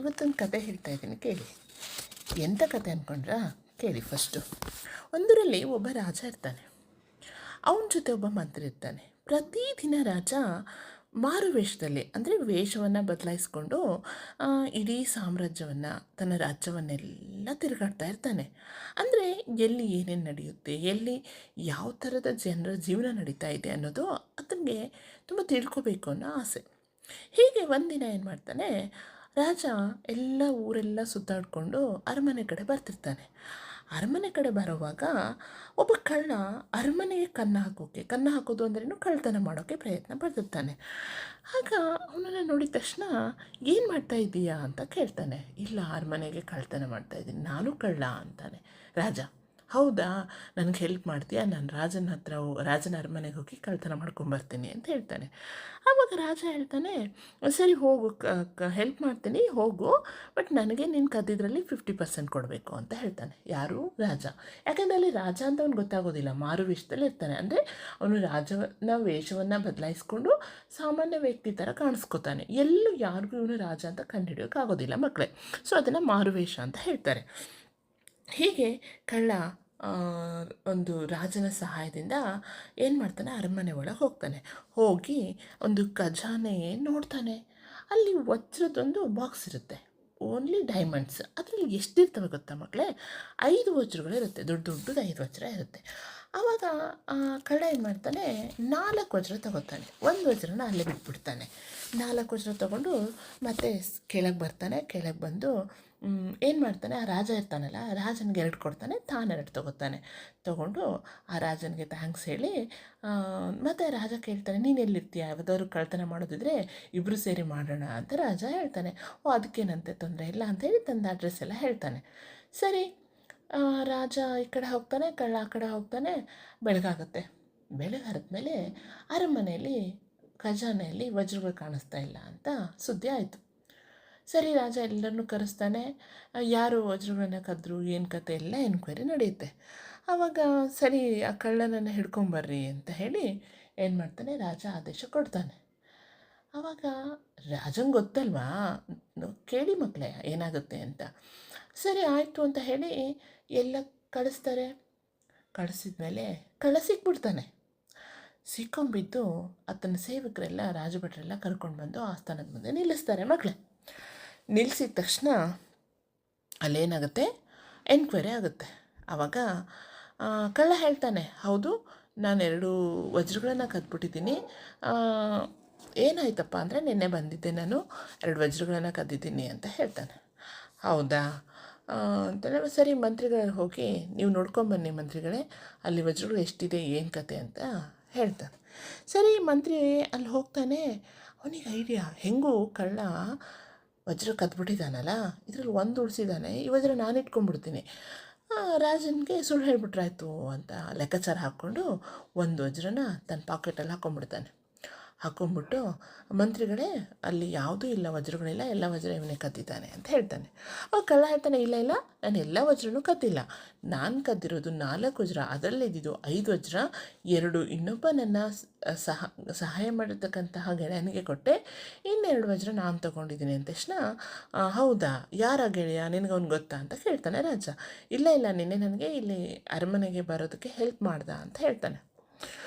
ಇವತ್ತೊಂದು ಕತೆ ಹೇಳ್ತಾ ಇದ್ದೀನಿ ಕೇಳಿ. ಎಂಥ ಕತೆ ಅಂದ್ಕೊಂಡ್ರಾ? ಕೇಳಿ ಫಸ್ಟು. ಒಂದರಲ್ಲಿ ಒಬ್ಬ ರಾಜ ಇರ್ತಾನೆ. ಅವನ ಜೊತೆ ಒಬ್ಬ ಮಂತ್ರಿ ಇರ್ತಾನೆ. ಪ್ರತಿದಿನ ರಾಜ ಮಾರು ವೇಷದಲ್ಲಿ, ಅಂದರೆ ವೇಷವನ್ನು ಬದಲಾಯಿಸ್ಕೊಂಡು ಇಡೀ ಸಾಮ್ರಾಜ್ಯವನ್ನು, ತನ್ನ ರಾಜ್ಯವನ್ನೆಲ್ಲ ತಿರುಗಾಡ್ತಾ ಇರ್ತಾನೆ. ಅಂದರೆ ಎಲ್ಲಿ ಏನೇನು ನಡೆಯುತ್ತೆ, ಎಲ್ಲಿ ಯಾವ ಥರದ ಜನರ ಜೀವನ ನಡೀತಾ ಇದೆ ಅನ್ನೋದು ಆತನಿಗೆ ತುಂಬ ತಿಳ್ಕೊಬೇಕು ಅನ್ನೋ ಆಸೆ. ಹೀಗೆ ಒಂದಿನ ಏನು ಮಾಡ್ತಾನೆ, ರಾಜ ಎಲ್ಲ ಊರೆಲ್ಲ ಸುತ್ತಾಡಿಕೊಂಡು ಅರಮನೆ ಕಡೆ ಬರ್ತಿರ್ತಾನೆ. ಅರಮನೆ ಕಡೆ ಬರೋವಾಗ ಒಬ್ಬ ಕಳ್ಳ ಅರಮನೆಗೆ ಕನ್ನ ಹಾಕೋದು ಅಂದ್ರೇನು, ಕಳ್ಳತನ ಮಾಡೋಕ್ಕೆ ಪ್ರಯತ್ನ ಪಡ್ತಿರ್ತಾನೆ. ಆಗ ಅವನನ್ನು ನೋಡಿದ ತಕ್ಷಣ ಏನು ಮಾಡ್ತಾ ಇದ್ದೀಯಾ ಅಂತ ಕೇಳ್ತಾನೆ. ಇಲ್ಲ, ಅರಮನೆಗೆ ಕಳ್ಳತನ ಮಾಡ್ತಾ ಇದ್ದೀನಿ, ನಾನು ಕಳ್ಳ ಅಂತಾನೆ ರಾಜ. ಹೌದಾ, ನನಗೆ ಹೆಲ್ಪ್ ಮಾಡ್ತೀಯಾ? ನಾನು ರಾಜನ ಅರಮನೆಗೆ ಹೋಗಿ ಕಳ್ಳತನ ಮಾಡ್ಕೊಂಬರ್ತೀನಿ ಅಂತ ಹೇಳ್ತಾನೆ. ಆವಾಗ ರಾಜ ಹೇಳ್ತಾನೆ, ಸರಿ ಹೋಗು, ಹೆಲ್ಪ್ ಮಾಡ್ತೀನಿ, ಹೋಗು, ಬಟ್ ನನಗೆ ನೀನು ಕದ್ದಿದ್ರಲ್ಲಿ 50% ಕೊಡಬೇಕು ಅಂತ ಹೇಳ್ತಾನೆ. ಯಾರು? ರಾಜ. ಯಾಕೆಂದರೆ ಅಲ್ಲಿ ರಾಜ ಅಂತ ಅವ್ನು ಗೊತ್ತಾಗೋದಿಲ್ಲ, ಮಾರು ವೇಷದಲ್ಲಿ ಇರ್ತಾನೆ. ಅಂದರೆ ಅವನು ರಾಜನ ವೇಷವನ್ನು ಬದಲಾಯಿಸ್ಕೊಂಡು ಸಾಮಾನ್ಯ ವ್ಯಕ್ತಿ ಥರ ಕಾಣಿಸ್ಕೋತಾನೆ. ಎಲ್ಲೂ ಯಾರಿಗೂ ಇವನು ರಾಜ ಅಂತ ಕಂಡುಹಿಡಿಯೋಕ್ಕಾಗೋದಿಲ್ಲ ಮಕ್ಕಳೇ. ಸೊ ಅದನ್ನು ಮಾರು ವೇಷ ಅಂತ ಹೇಳ್ತಾರೆ. ಹೀಗೆ ಕಳ್ಳ ಒಂದು ರಾಜನ ಸಹಾಯದಿಂದ ಏನು ಮಾಡ್ತಾನೆ, ಅರಮನೆ ಒಳಗೆ ಹೋಗ್ತಾನೆ. ಹೋಗಿ ಒಂದು ಖಜಾನೆ ನೋಡ್ತಾನೆ. ಅಲ್ಲಿ ವಜ್ರದೊಂದು ಬಾಕ್ಸ್ ಇರುತ್ತೆ, ಓನ್ಲಿ ಡೈಮಂಡ್ಸ್. ಅದರಲ್ಲಿ ಎಷ್ಟಿರ್ತವೆ ಗೊತ್ತಾ ಮಕ್ಕಳೇ? 5 ವಜ್ರಗಳಿರುತ್ತೆ, ದೊಡ್ಡದು 5 ವಜ್ರ ಇರುತ್ತೆ. ಆವಾಗ ಕಳ್ಳ ಏನು ಮಾಡ್ತಾನೆ, 4 ವಜ್ರ ತೊಗೋತಾನೆ. 1 ವಜ್ರನ ಅಲ್ಲೇ ಬಿಟ್ಬಿಡ್ತಾನೆ. 4 ವಜ್ರ ತೊಗೊಂಡು ಮತ್ತೆ ಕೆಳಗೆ ಬರ್ತಾನೆ. ಕೆಳಗೆ ಬಂದು ಏನು ಮಾಡ್ತಾನೆ, ಆ ರಾಜ ಇರ್ತಾನಲ್ಲ, ರಾಜನಿಗೆ 2 ಕೊಡ್ತಾನೆ, ತಾನು 2 ತೊಗೋತಾನೆ. ತೊಗೊಂಡು ಆ ರಾಜನಿಗೆ ಥ್ಯಾಂಕ್ಸ್ ಹೇಳಿ ಮತ್ತು ರಾಜ ಕೇಳ್ತಾನೆ, ನೀನು ಎಲ್ಲಿರ್ತೀಯ? ಯಾವುದಾದ್ರು ಕಳ್ತನ ಮಾಡೋದಿದ್ರೆ ಇಬ್ಬರು ಸೇರಿ ಮಾಡೋಣ ಅಂತ ರಾಜ ಹೇಳ್ತಾನೆ. ಅದಕ್ಕೇನಂತೆ, ತೊಂದರೆ ಇಲ್ಲ ಅಂತೇಳಿ ತಂದ ಅಡ್ರೆಸ್ ಎಲ್ಲ ಹೇಳ್ತಾನೆ. ಸರಿ, ರಾಜ ಈ ಕಡೆ ಹೋಗ್ತಾನೆ, ಕಳ್ಳ ಆ ಕಡೆ ಹೋಗ್ತಾನೆ. ಬೆಳಗಾಗುತ್ತೆ. ಬೆಳಗಾದ್ಮೇಲೆ ಅರಮನೆಯಲ್ಲಿ ಖಜಾನೆಯಲ್ಲಿ ವಜ್ರಗಳು ಕಾಣಿಸ್ತಾ ಇಲ್ಲ ಅಂತ ಸುದ್ದಿ ಆಯಿತು. ಸರಿ, ರಾಜ ಎಲ್ಲರನ್ನೂ ಕರೆಸ್ತಾನೆ. ಯಾರು ವಜ್ರಗಳನ್ನ ಕದ್ರು, ಏನು ಕತೆ ಎಲ್ಲ ಎನ್ಕ್ವೈರಿ ನಡೆಯುತ್ತೆ. ಆವಾಗ ಸರಿ, ಆ ಕಳ್ಳನನ್ನು ಹಿಡ್ಕೊಂಬರ್ರಿ ಅಂತ ಹೇಳಿ ಏನು ಮಾಡ್ತಾನೆ, ರಾಜ ಆದೇಶ ಕೊಡ್ತಾನೆ. ಆವಾಗ ರಾಜಂಗೆ ಗೊತ್ತಲ್ವಾ, ಕೇಳಿ ಮಕ್ಕಳೇ ಏನಾಗುತ್ತೆ ಅಂತ. ಸರಿ ಆಯಿತು ಅಂತ ಹೇಳಿ ಎಲ್ಲ ಕಳಿಸ್ತಾರೆ. ಕಳಿಸಿದ್ಮೇಲೆ ಕಳ್ಳ ಸಿಕ್ಬಿಡ್ತಾನೆ. ಸಿಕ್ಕೊಂಬಿದ್ದು ಆತನ ಸೇವಕರೆಲ್ಲ, ರಾಜಭಟ್ರೆಲ್ಲ ಕರ್ಕೊಂಡು ಬಂದು ಆಸ್ಥಾನದ ಮುಂದೆ ನಿಲ್ಲಿಸ್ತಾರೆ ಮಕ್ಕಳೇ. ನಿಲ್ಲಿಸಿದ ತಕ್ಷಣ ಅಲ್ಲೇನಾಗುತ್ತೆ, ಎನ್ಕ್ವೈರಿ ಆಗುತ್ತೆ. ಆವಾಗ ಕಳ್ಳ ಹೇಳ್ತಾನೆ, ಹೌದು, ನಾನು 2 ವಜ್ರಗಳನ್ನು ಕದ್ಬಿಟ್ಟಿದ್ದೀನಿ. ಏನಾಯ್ತಪ್ಪ ಅಂದರೆ, ನಿನ್ನೆ ಬಂದಿದ್ದೆ, ನಾನು 2 ವಜ್ರಗಳನ್ನು ಕದ್ದಿದ್ದೀನಿ ಅಂತ ಹೇಳ್ತಾನೆ. ಹೌದಾ ಅಂತೇಳಿ, ಸರಿ ಮಂತ್ರಿಗಳು ಹೋಗಿ ನೀವು ನೋಡ್ಕೊಂಬನ್ನಿ ಮಂತ್ರಿಗಳೇ, ಅಲ್ಲಿ ವಜ್ರಗಳು ಎಷ್ಟಿದೆ, ಏನು ಕತೆ ಅಂತ ಹೇಳ್ತಾನೆ. ಸರಿ, ಮಂತ್ರಿ ಅಲ್ಲಿ ಹೋಗ್ತಾನೆ. ಅವನಿಗೆ ಐಡಿಯಾ, ಹೆಂಗೂ ಕಳ್ಳ ವಜ್ರ ಕದ್ಬಿಟ್ಟಿದ್ದಾನಲ್ಲ, ಇದರಲ್ಲಿ 1 ಉಳಿಸಿದ್ದಾನೆ, ಈ ವಜ್ರ ನಾನು ಇಟ್ಕೊಂಡ್ಬಿಡ್ತೀನಿ, ರಾಜನಿಗೆ ಸುಳ್ಳು ಹೇಳ್ಬಿಟ್ರಾಯ್ತು ಅಂತ ಲೆಕ್ಕಾಚಾರ ಹಾಕ್ಕೊಂಡು 1 ವಜ್ರನ ತನ್ನ ಪಾಕೆಟಲ್ಲಿ ಹಾಕ್ಕೊಂಬಿಟ್ಟು, ಮಂತ್ರಿಗಳೇ ಅಲ್ಲಿ ಯಾವುದೂ ಇಲ್ಲ, ವಜ್ರಗಳಿಲ್ಲ, ಎಲ್ಲ ವಜ್ರ ಇವನೇ ಕದ್ದಿದ್ದಾನೆ ಅಂತ ಹೇಳ್ತಾನೆ. ಅವಾಗ ಕಳ್ಳ ಹೇಳ್ತಾನೆ, ಇಲ್ಲ ಇಲ್ಲ, ನಾನು ಎಲ್ಲ ವಜ್ರನೂ ಕದ್ದಿಲ್ಲ, ನಾನು ಕದ್ದಿರೋದು 4 ವಜ್ರ, ಅದರಲ್ಲೇ ಇದ್ದಿದ್ದು 5 ವಜ್ರ, 2 ಇನ್ನೊಬ್ಬ ನನ್ನ ಸಹಾಯ ಮಾಡಿರ್ತಕ್ಕಂತಹ ಗೆಳೆಯನಿಗೆ ಕೊಟ್ಟೆ, 2 ವಜ್ರ ನಾನು ತೊಗೊಂಡಿದ್ದೀನಿ ಅಂದ ತಕ್ಷಣ, ಹೌದಾ, ಯಾರ ಗೆಳೆಯ, ನಿನಗೆ ಅವ್ನು ಗೊತ್ತಾ ಅಂತ ಕೇಳ್ತಾನೆ ರಾಜ. ಇಲ್ಲ ಇಲ್ಲ, ನಿನ್ನೆ ನನಗೆ ಇಲ್ಲಿ ಅರಮನೆಗೆ ಬರೋದಕ್ಕೆ ಹೆಲ್ಪ್ ಮಾಡ್ದ ಅಂತ ಹೇಳ್ತಾನೆ.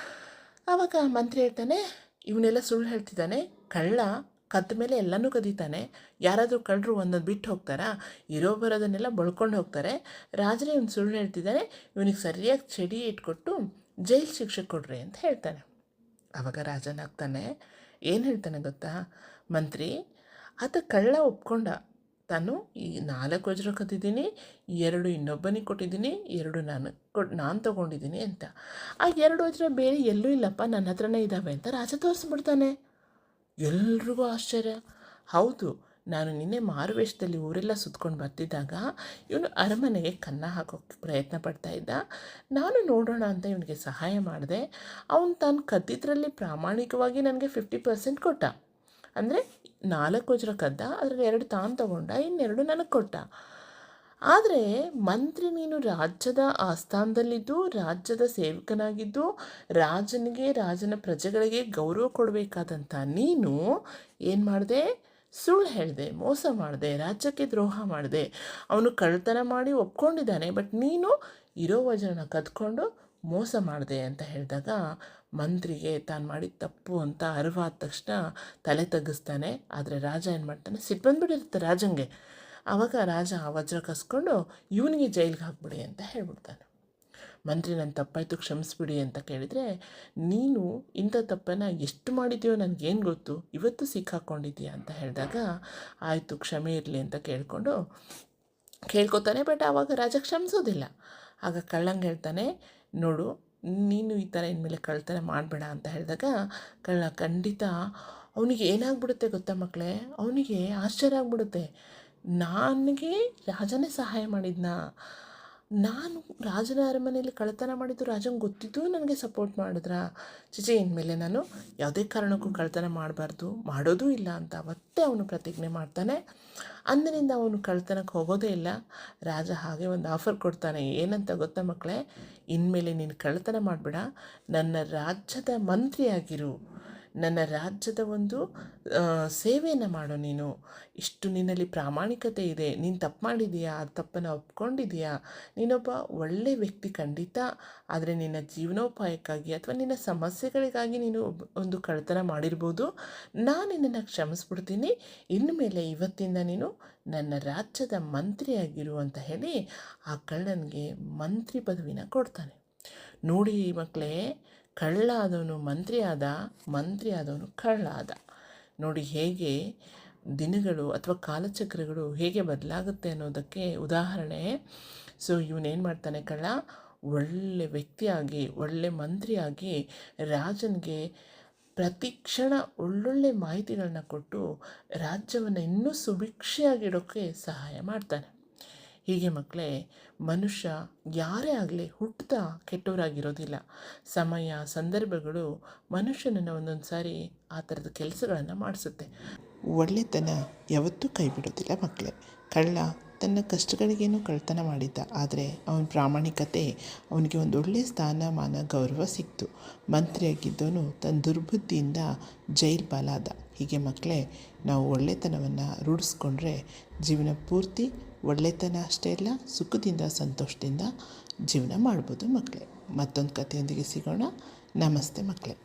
ಆವಾಗ ಮಂತ್ರಿ ಹೇಳ್ತಾನೆ, ಇವನ್ನೆಲ್ಲ ಸುಳ್ಳು ಹೇಳ್ತಿದ್ದಾನೆ, ಕಳ್ಳ ಕದ್ದ ಮೇಲೆ ಎಲ್ಲನೂ ಕದೀತಾನೆ, ಯಾರಾದರೂ ಕಳ್ಳರು ಒಂದೊಂದು ಬಿಟ್ಟು ಹೋಗ್ತಾರಾ? ಇರೋ ಬರೋದನ್ನೆಲ್ಲ ಬಳ್ಕೊಂಡು ಹೋಗ್ತಾರೆ. ರಾಜನೇ ಇವನು ಸುಳ್ಳು ಹೇಳ್ತಿದ್ದಾನೆ, ಇವನಿಗೆ ಸರಿಯಾಗಿ ಚಡಿ ಇಟ್ಕೊಟ್ಟು ಜೈಲು ಶಿಕ್ಷೆ ಕೊಡ್ರಿ ಅಂತ ಹೇಳ್ತಾನೆ. ಆವಾಗ ರಾಜನಾಗ್ತಾನೆ. ಏನು ಹೇಳ್ತಾನೆ ಗೊತ್ತಾ ಮಂತ್ರಿ, ಆತ ಕಳ್ಳ ಒಪ್ಕೊಂಡ, ತಾನು ಈ 4 ವಜ್ರ ಕದ್ದಿದ್ದೀನಿ, 2 ಇನ್ನೊಬ್ಬನಿಗೆ ಕೊಟ್ಟಿದ್ದೀನಿ, 2 ನಾನು ತೊಗೊಂಡಿದ್ದೀನಿ ಅಂತ. ಆ 2 ವಜ್ರ ಬೇರೆ ಎಲ್ಲೂ ಇಲ್ಲಪ್ಪ, ನನ್ನ ಹತ್ರನೇ ಇದ್ದಾವೆ ಅಂತ ರಾಜ ತೋರಿಸ್ಬಿಡ್ತಾನೆ. ಎಲ್ರಿಗೂ ಆಶ್ಚರ್ಯ. ಹೌದು, ನಾನು ನಿನ್ನೆ ಮಾರುವೇಷದಲ್ಲಿ ಊರೆಲ್ಲ ಸುತ್ಕೊಂಡು ಬರ್ತಿದ್ದಾಗ ಇವನು ಅರಮನೆಗೆ ಕನ್ನ ಹಾಕೋಕ್ಕೆ ಪ್ರಯತ್ನ ಪಡ್ತಾ ಇದ್ದ. ನಾನು ನೋಡೋಣ ಅಂತ ಇವನಿಗೆ ಸಹಾಯ ಮಾಡಿದೆ. ಅವನು ತಾನು ಕದ್ದಿದ್ರಲ್ಲಿ ಪ್ರಾಮಾಣಿಕವಾಗಿ ನನಗೆ 50% ಕೊಟ್ಟ. ಅಂದರೆ 4 ವಜ್ರ ಕದ್ದ, ಅದರಲ್ಲಿ 2 ತಾನು ತೊಗೊಂಡ, 2 ನನಗೆ ಕೊಟ್ಟ. ಆದರೆ ಮಂತ್ರಿ, ನೀನು ರಾಜ್ಯದ ಆಸ್ಥಾನದಲ್ಲಿದ್ದು, ರಾಜ್ಯದ ಸೇವಕನಾಗಿದ್ದು, ರಾಜನ ಪ್ರಜೆಗಳಿಗೆ ಗೌರವ ಕೊಡಬೇಕಾದಂಥ ನೀನು ಏನು ಮಾಡಿದೆ, ಸುಳ್ಳು ಹೇಳಿದೆ, ಮೋಸ ಮಾಡಿದೆ, ರಾಜ್ಯಕ್ಕೆ ದ್ರೋಹ ಮಾಡಿದೆ. ಅವನು ಕಳ್ಳತನ ಮಾಡಿ ಒಪ್ಕೊಂಡಿದ್ದಾನೆ, ಬಟ್ ನೀನು ಇರೋ ವಜ್ರನ ಕದ್ಕೊಂಡು ಮೋಸ ಮಾಡಿದೆ ಅಂತ ಹೇಳಿದಾಗ ಮಂತ್ರಿಗೆ ತಾನು ಮಾಡಿದ ತಪ್ಪು ಅಂತ ಅರಿವಾದ ತಕ್ಷಣ ತಲೆ ತಗ್ಗಿಸ್ತಾನೆ. ಆದರೆ ರಾಜ ಏನು ಮಾಡ್ತಾನೆ, ಸಿಟ್ಟು ಬಂದುಬಿಟ್ಟಿರುತ್ತೆ ರಾಜಂಗೆ. ಆವಾಗ ರಾಜ ಆ ವಜ್ರ ಕಸ್ಕೊಂಡು ಇವನಿಗೆ ಜೈಲಿಗೆ ಹಾಕ್ಬಿಡಿ ಅಂತ ಹೇಳ್ಬಿಡ್ತಾನೆ. ಮಂತ್ರಿ ನನ್ನ ತಪ್ಪಾಯಿತು ಕ್ಷಮಿಸ್ಬಿಡಿ ಅಂತ ಕೇಳಿದರೆ, ನೀನು ಇಂಥ ತಪ್ಪನ್ನು ಎಷ್ಟು ಮಾಡಿದೆಯೋ ನನಗೇನು ಗೊತ್ತು, ಇವತ್ತು ಸಿಕ್ಕಾಕ್ಕೊಂಡಿದ್ದೀಯಾ ಅಂತ ಹೇಳಿದಾಗ ಆಯಿತು ಕ್ಷಮೆ ಇರಲಿ ಅಂತ ಕೇಳ್ಕೊತಾನೆ. ಬಟ್ ಆವಾಗ ರಾಜ ಕ್ಷಮಿಸೋದಿಲ್ಲ. ಆಗ ಕಳ್ಳಂಗೆ ಹೇಳ್ತಾನೆ, ನೋಡು ನೀನು ಈ ಥರ ಇನ್ಮೇಲೆ ಕಳ್ಳತನ ಮಾಡಬೇಡ ಅಂತ ಹೇಳಿದಾಗ ಕಳ್ಳ ಖಂಡಿತ ಅವನಿಗೆ ಏನಾಗ್ಬಿಡುತ್ತೆ ಗೊತ್ತಾ ಮಕ್ಕಳೇ, ಅವನಿಗೆ ಆಶ್ಚರ್ಯ ಆಗ್ಬಿಡುತ್ತೆ. ನನಗೆ ರಾಜನೇ ಸಹಾಯ ಮಾಡಿದ್ನಾ, ನಾನು ರಾಜನ ಅರಮನೆಯಲ್ಲಿ ಕಳ್ಳತನ ಮಾಡಿದ್ದು ರಾಜಂಗೆ ಗೊತ್ತಿದ್ದು ನನಗೆ ಸಪೋರ್ಟ್ ಮಾಡಿದ್ರಾ, ಚಿಚೆ ಇನ್ಮೇಲೆ ನಾನು ಯಾವುದೇ ಕಾರಣಕ್ಕೂ ಕಳ್ಳತನ ಮಾಡಬಾರ್ದು, ಮಾಡೋದೂ ಇಲ್ಲ ಅಂತ ಅವತ್ತೇ ಅವನು ಪ್ರತಿಜ್ಞೆ ಮಾಡ್ತಾನೆ. ಅಂದಿನಿಂದ ಅವನು ಕಳ್ಳತನಕ್ಕೆ ಹೋಗೋದೇ ಇಲ್ಲ. ರಾಜ ಹಾಗೆ ಒಂದು ಆಫರ್ ಕೊಡ್ತಾನೆ, ಏನಂತ ಗೊತ್ತಾ ಮಕ್ಕಳೇ, ಇನ್ಮೇಲೆ ನೀನು ಕಳ್ಳತನ ಮಾಡಬೇಡ, ನನ್ನ ರಾಜ್ಯದ ಮಂತ್ರಿಯಾಗಿರು, ನನ್ನ ರಾಜ್ಯದ ಒಂದು ಸೇವೆಯನ್ನು ಮಾಡು, ನೀನು ಇಷ್ಟು ನಿನ್ನಲ್ಲಿ ಪ್ರಾಮಾಣಿಕತೆ ಇದೆ, ನೀನು ತಪ್ಪು ಮಾಡಿದೀಯಾ, ಆ ತಪ್ಪನ್ನು ಒಪ್ಕೊಂಡಿದೀಯಾ, ನೀನೊಬ್ಬ ಒಳ್ಳೆ ವ್ಯಕ್ತಿ ಖಂಡಿತ, ಆದರೆ ನಿನ್ನ ಜೀವನೋಪಾಯಕ್ಕಾಗಿ ಅಥವಾ ನಿನ್ನ ಸಮಸ್ಯೆಗಳಿಗಾಗಿ ನೀನು ಒಂದು ಕಳ್ಳತನ ಮಾಡಿರ್ಬೋದು, ನಾನು ನಿನ್ನನ್ನು ಕ್ಷಮಿಸ್ಬಿಡ್ತೀನಿ, ಇನ್ಮೇಲೆ ಇವತ್ತಿಂದ ನೀನು ನನ್ನ ರಾಜ್ಯದ ಮಂತ್ರಿಯಾಗಿರು ಅಂತ ಹೇಳಿ ಆ ಕಳ್ಳನಿಗೆ ಮಂತ್ರಿ ಪದವಿನ ಕೊಡ್ತಾನೆ. ನೋಡಿ ಮಕ್ಕಳೇ, ಕಳ್ಳ ಆದವನು ಮಂತ್ರಿ ಆದ, ಮಂತ್ರಿ ಆದವನು ಕಳ್ಳ ಆದ. ನೋಡಿ ಹೇಗೆ ದಿನಗಳು ಅಥವಾ ಕಾಲಚಕ್ರಗಳು ಹೇಗೆ ಬದಲಾಗುತ್ತೆ ಅನ್ನೋದಕ್ಕೆ ಉದಾಹರಣೆ. ಸೊ ಇವನೇನು ಮಾಡ್ತಾನೆ, ಕಳ್ಳ ಒಳ್ಳೆ ವ್ಯಕ್ತಿಯಾಗಿ ಒಳ್ಳೆ ಮಂತ್ರಿಯಾಗಿ ರಾಜನಿಗೆ ಪ್ರತಿ ಕ್ಷಣ ಒಳ್ಳೊಳ್ಳೆ ಮಾಹಿತಿಗಳನ್ನ ಕೊಟ್ಟು ರಾಜ್ಯವನ್ನು ಇನ್ನೂ ಸುಭಿಕ್ಷೆಯಾಗಿಡೋಕ್ಕೆ ಸಹಾಯ ಮಾಡ್ತಾನೆ. ಹೀಗೆ ಮಕ್ಕಳೇ, ಮನುಷ್ಯ ಯಾರೇ ಆಗಲಿ ಹುಟ್ಟುತ್ತಾ ಕೆಟ್ಟವರಾಗಿರೋದಿಲ್ಲ. ಸಮಯ ಸಂದರ್ಭಗಳು ಮನುಷ್ಯನನ್ನು ಒಂದೊಂದು ಸಾರಿ ಆ ಥರದ ಕೆಲಸಗಳನ್ನು ಮಾಡಿಸುತ್ತೆ. ಒಳ್ಳೆತನ ಯಾವತ್ತೂ ಕೈ ಬಿಡೋದಿಲ್ಲ ಮಕ್ಕಳೇ. ಕಳ್ಳ ತನ್ನ ಕಷ್ಟಗಳಿಗೇನೋ ಕಳ್ಳತನ ಮಾಡಿದ್ದ, ಆದರೆ ಅವನ ಪ್ರಾಮಾಣಿಕತೆ ಅವನಿಗೆ ಒಂದು ಒಳ್ಳೆಯ ಸ್ಥಾನಮಾನ ಗೌರವ ಸಿಕ್ತು. ಮಂತ್ರಿಯಾಗಿದ್ದವನು ತನ್ನ ದುರ್ಬುದ್ಧಿಯಿಂದ ಜೈಲು ಪಾಲಾದ. ಹೀಗೆ ಮಕ್ಕಳೇ, ನಾವು ಒಳ್ಳೆತನವನ್ನು ರೂಢಿಸ್ಕೊಂಡ್ರೆ ಜೀವನ ಪೂರ್ತಿ ಒಳ್ಳೆತನ ಅಷ್ಟೇ ಇಲ್ಲ, ಸುಖದಿಂದ ಸಂತೋಷದಿಂದ ಜೀವನ ಮಾಡ್ಬೋದು ಮಕ್ಕಳೇ. ಮತ್ತೊಂದು ಕಥೆಯೊಂದಿಗೆ ಸಿಗೋಣ. ನಮಸ್ತೆ ಮಕ್ಕಳೇ.